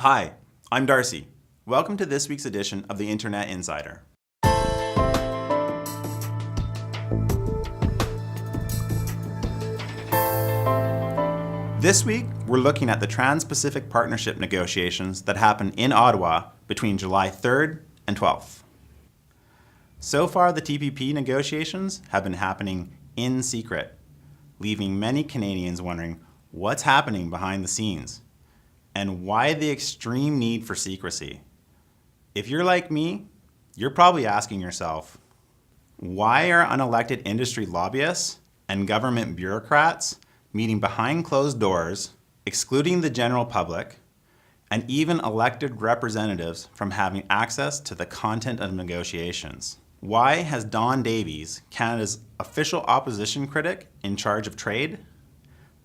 Hi, I'm Darcy. Welcome to this week's edition of the Internet Insider. This week, we're looking at the Trans-Pacific Partnership negotiations that happened in Ottawa between July 3rd and 12th. So far, the TPP negotiations have been happening in secret, leaving many Canadians wondering what's happening behind the scenes and why the extreme need for secrecy. If you're like me, you're probably asking yourself, why are unelected industry lobbyists and government bureaucrats meeting behind closed doors, excluding the general public, and even elected representatives from having access to the content of negotiations? Why has Don Davies, Canada's official opposition critic in charge of trade,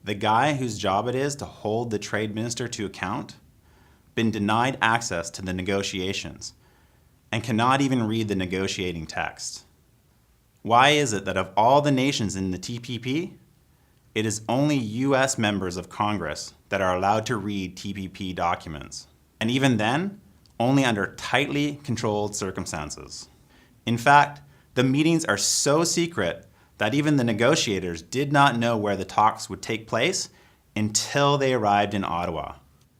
the guy whose job it is to hold the trade minister to account, been denied access to the negotiations and cannot even read the negotiating text? Why is it that of all the nations in the TPP, it is only US members of Congress that are allowed to read TPP documents? And even then, only under tightly controlled circumstances. In fact, the meetings are so secret that even the negotiators did not know where the talks would take place until they arrived in Ottawa.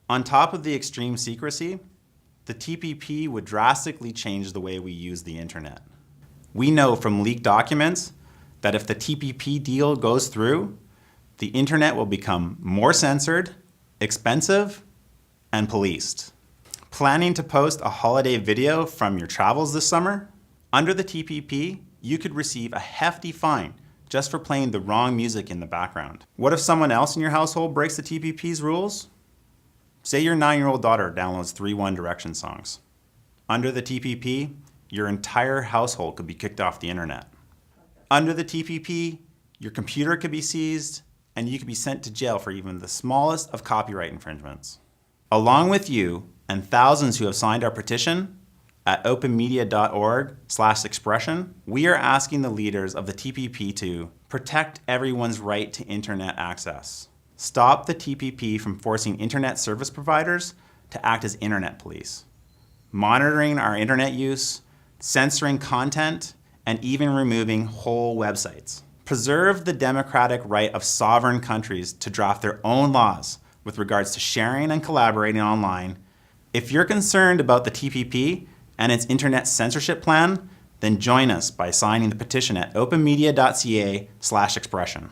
On top of the extreme secrecy, the TPP would drastically change the way we use the internet. We know from leaked documents that if the TPP deal goes through, the internet will become more censored, expensive, and policed. Planning to post a holiday video from your travels this summer? Under the TPP, you could receive a hefty fine just for playing the wrong music in the background. What if someone else in your household breaks the TPP's rules? Say your 9-year-old daughter downloads 3 One Direction songs. Under the TPP, your entire household could be kicked off the internet. Under the TPP, your computer could be seized, and you could be sent to jail for even the smallest of copyright infringements. Along with you and thousands who have signed our petition, at openmedia.org/expression, we are asking the leaders of the TPP to protect everyone's right to internet access. Stop the TPP from forcing internet service providers to act as internet police, monitoring our internet use, censoring content, and even removing whole websites. Preserve the democratic right of sovereign countries to draft their own laws with regards to sharing and collaborating online. If you're concerned about the TPP and its internet censorship plan, then join us by signing the petition at openmedia.ca/expression.